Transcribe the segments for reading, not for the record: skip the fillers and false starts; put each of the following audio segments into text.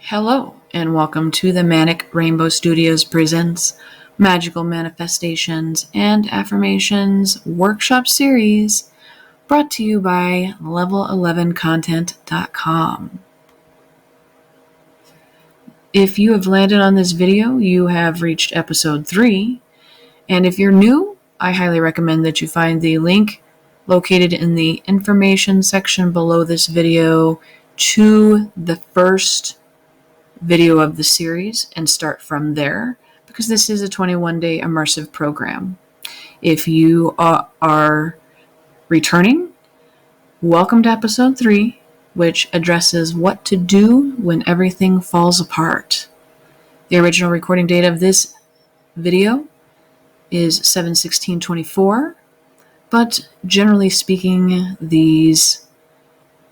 Hello, and welcome to the Manic Rainbow Studios presents Magical Manifestations and Affirmations workshop series brought to you by level11content.com. If you have landed on this video, you have reached episode 3, and if you're new, I highly recommend that you find the link located in the information section below this video to the first video of the series and start from there, because this is a 21-day immersive program. If you are returning, welcome to episode 3, which addresses what to do when everything falls apart. The original recording date of this video is 7/16/24, but generally speaking, these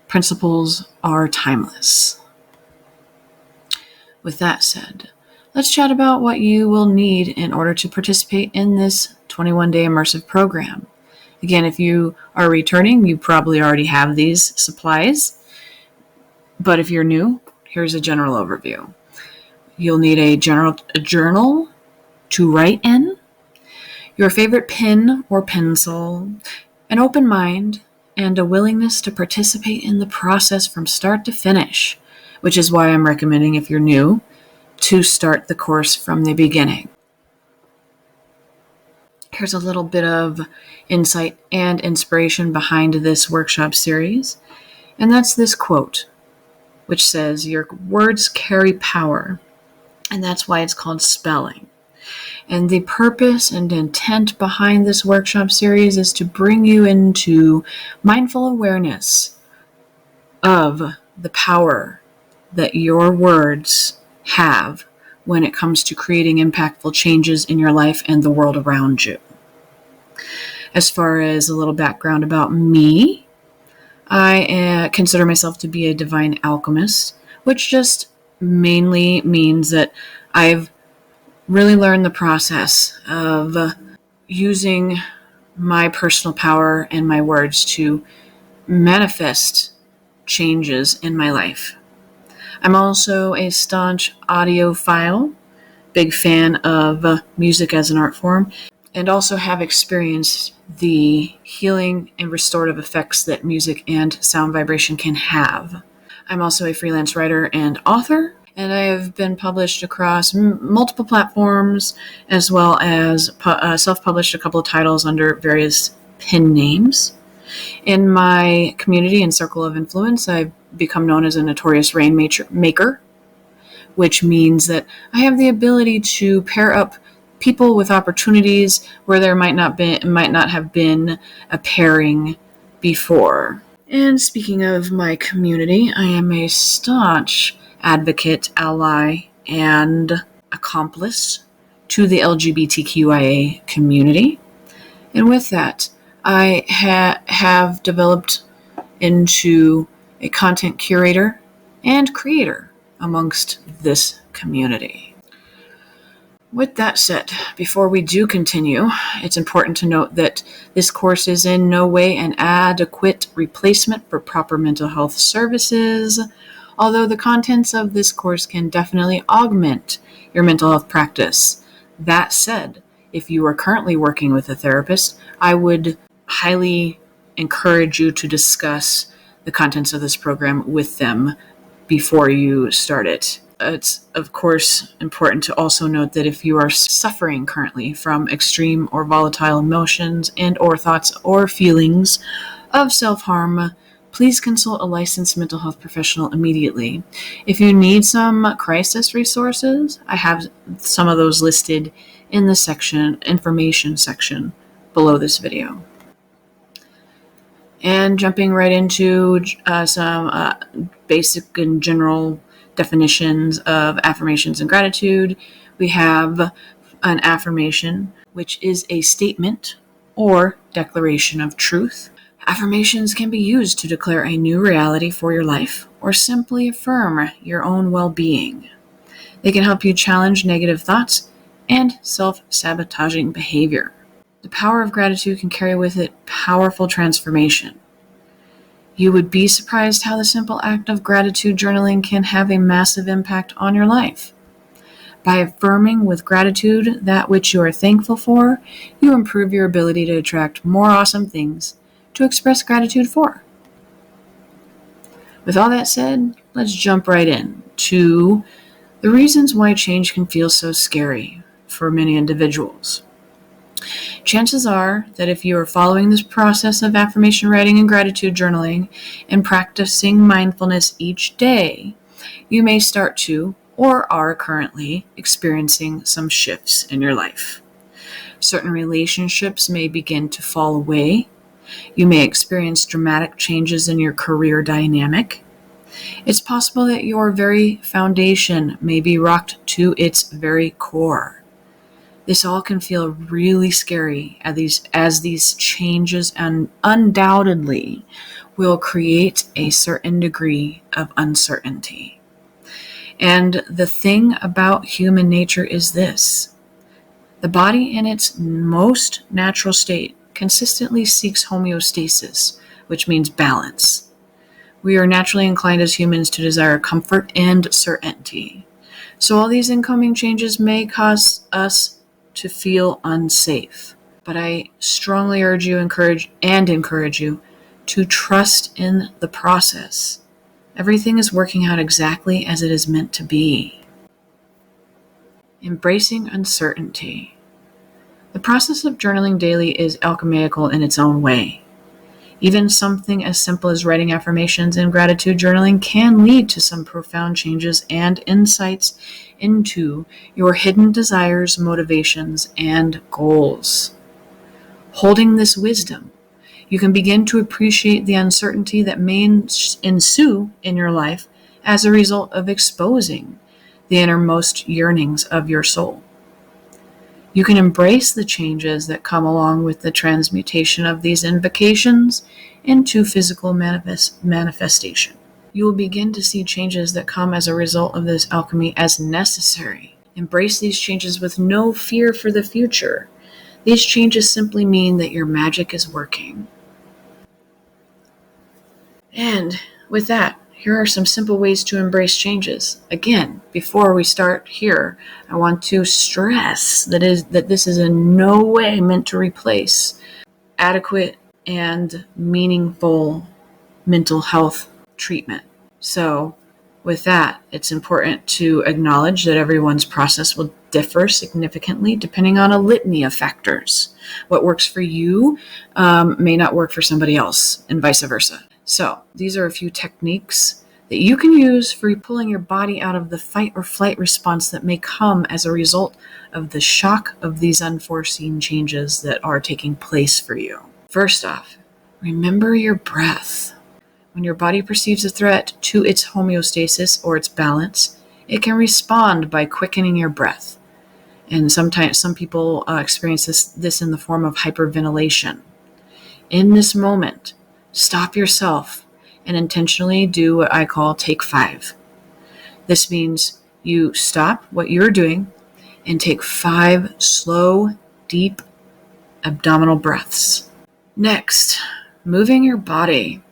principles are timeless. With that said, let's chat about what you will need in order to participate in this 21-day immersive program. Again, if you are returning, you probably already have these supplies. But if you're new, here's a general overview. You'll need a journal to write in, your favorite pen or pencil, an open mind, and a willingness to participate in the process from start to finish, which is why I'm recommending, if you're new, to start the course from the beginning. Here's a little bit of insight and inspiration behind this workshop series, and that's this quote, which says, "Your words carry power," and that's why it's called spelling. And the purpose and intent behind this workshop series is to bring you into mindful awareness of the power that your words have when it comes to creating impactful changes in your life and the world around you. As far as a little background about me, I consider myself to be a divine alchemist, which just mainly means that I've really learned the process of using my personal power and my words to manifest changes in my life. I'm also a staunch audiophile, big fan of music as an art form, and also have experienced the healing and restorative effects that music and sound vibration can have. I'm also a freelance writer and author, and I have been published across multiple platforms, as well as self-published a couple of titles under various pen names. In my community and circle of influence, I've become known as a notorious rainmaker, which means that I have the ability to pair up people with opportunities where there might not have been a pairing before. And speaking of my community, I am a staunch advocate, ally, and accomplice to the LGBTQIA community. And with that, I have developed into a content curator and creator amongst this community. With that said, before we do continue, it's important to note that this course is in no way an adequate replacement for proper mental health services, although the contents of this course can definitely augment your mental health practice. That said, if you are currently working with a therapist, I would highly encourage you to discuss the contents of this program with them before you start it. It's, of course, important to also note that if you are suffering currently from extreme or volatile emotions and or thoughts or feelings of self-harm, please consult a licensed mental health professional immediately. If you need some crisis resources, I have some of those listed in the information section below this video. And jumping right into some basic and general definitions of affirmations and gratitude, we have an affirmation, which is a statement or declaration of truth. Affirmations can be used to declare a new reality for your life or simply affirm your own well-being. They can help you challenge negative thoughts and self-sabotaging behavior. The power of gratitude can carry with it powerful transformation. You would be surprised how the simple act of gratitude journaling can have a massive impact on your life. By affirming with gratitude that which you are thankful for, you improve your ability to attract more awesome things to express gratitude for. With all that said, let's jump right in to the reasons why change can feel so scary for many individuals. Chances are that if you are following this process of affirmation writing and gratitude journaling and practicing mindfulness each day, you may start to or are currently experiencing some shifts in your life. Certain relationships may begin to fall away. You may experience dramatic changes in your career dynamic. It's possible that your very foundation may be rocked to its very core. This all can feel really scary as these changes undoubtedly will create a certain degree of uncertainty. And the thing about human nature is this: the body in its most natural state consistently seeks homeostasis, which means balance. We are naturally inclined as humans to desire comfort and certainty. So all these incoming changes may cause us to feel unsafe. But I strongly encourage you to trust in the process. Everything is working out exactly as it is meant to be. Embracing uncertainty. The process of journaling daily is alchemical in its own way. Even something as simple as writing affirmations and gratitude journaling can lead to some profound changes and insights into your hidden desires, motivations, and goals. Holding this wisdom, you can begin to appreciate the uncertainty that may ensue in your life as a result of exposing the innermost yearnings of your soul. You can embrace the changes that come along with the transmutation of these invocations into physical manifestation. You will begin to see changes that come as a result of this alchemy as necessary. Embrace these changes with no fear for the future. These changes simply mean that your magic is working. And with that, here are some simple ways to embrace changes. Again, before we start here, I want to stress that this is in no way meant to replace adequate and meaningful mental health treatment. So with that, it's important to acknowledge that everyone's process will differ significantly depending on a litany of factors. What works for you may not work for somebody else, and vice versa. So these are a few techniques that you can use for pulling your body out of the fight or flight response that may come as a result of the shock of these unforeseen changes that are taking place for you. First off, remember your breath. When your body perceives a threat to its homeostasis or its balance, it can respond by quickening your breath. And sometimes some people experience this in the form of hyperventilation. In this moment, stop yourself and intentionally do what I call take 5. This means you stop what you're doing and take 5 slow, deep abdominal breaths. Next, moving your body.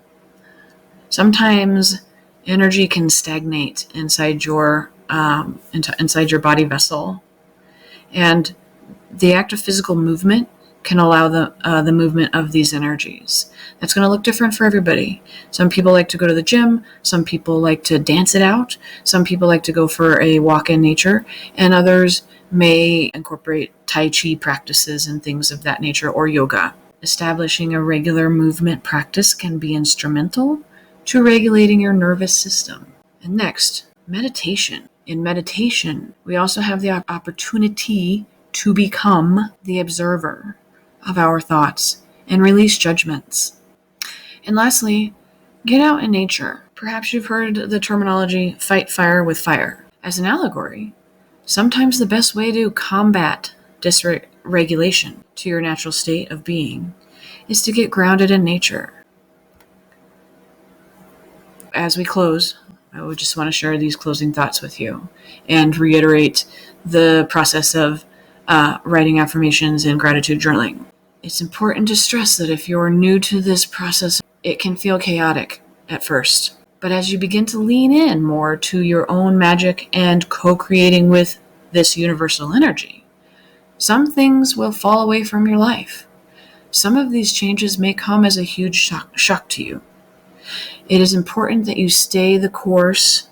Sometimes energy can stagnate inside your body vessel, and the act of physical movement can allow the movement of these energies. That's going to look different for everybody. Some people like to go to the gym. Some people like to dance it out. Some people like to go for a walk in nature, and others may incorporate Tai Chi practices and things of that nature, or yoga. Establishing a regular movement practice can be instrumental to regulating your nervous system. And next, meditation. In meditation, we also have the opportunity to become the observer of our thoughts and release judgments. And lastly, get out in nature. Perhaps you've heard the terminology fight fire with fire. As an allegory, sometimes the best way to combat dysregulation to your natural state of being is to get grounded in nature. As we close, I would just want to share these closing thoughts with you and reiterate the process of writing affirmations and gratitude journaling. It's important to stress that if you're new to this process, it can feel chaotic. at first. But as you begin to lean in more to your own magic and co-creating with this universal energy, some things will fall away from your life. Some of these changes may come as a huge shock to you. It is important that you stay the course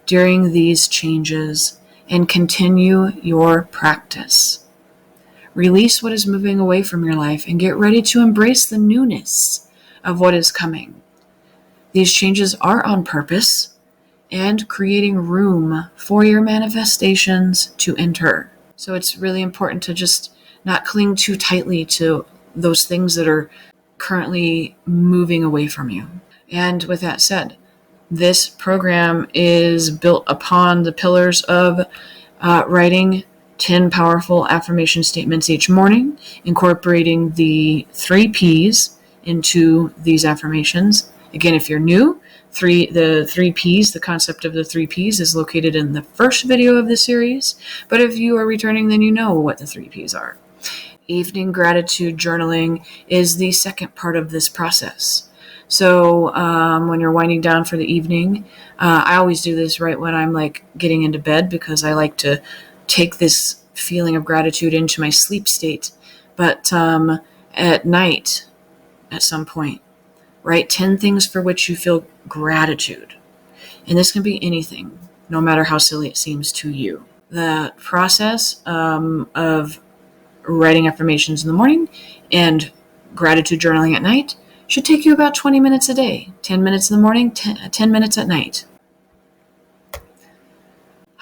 during these changes and continue your practice. Release what is moving away from your life and get ready to embrace the newness of what is coming. These changes are on purpose and creating room for your manifestations to enter. So it's really important to just not cling too tightly to those things that are currently moving away from you. And with that said, this program is built upon the pillars of writing 10 powerful affirmation statements each morning, incorporating the 3 Ps into these affirmations. Again, if you're new, the 3 Ps, the concept of the 3 Ps is located in the first video of the series. But if you are returning, then you know what the 3 Ps are. Evening gratitude journaling is the second part of this process. So when you're winding down for the evening, I always do this right when I'm like getting into bed, because I like to take this feeling of gratitude into my sleep state. But at night, at some point, write 10 things for which you feel gratitude. And this can be anything, no matter how silly it seems to you. The process of writing affirmations in the morning and gratitude journaling at night should take you about 20 minutes a day. 10 minutes in the morning, 10 minutes at night.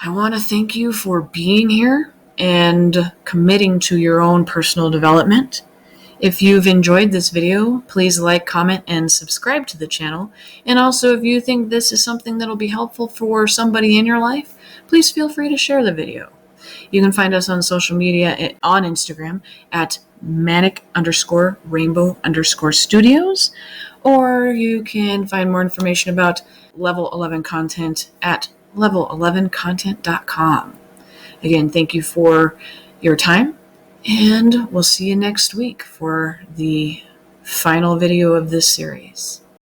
I want to thank you for being here and committing to your own personal development. If you've enjoyed this video, please like, comment, and subscribe to the channel. And also, if you think this is something that'll be helpful for somebody in your life, please feel free to share the video. You can find us on social media on Instagram at manic_rainbow_studios, or you can find more information about Level 11 content at level11content.com. Again, thank you for your time, and we'll see you next week for the final video of this series.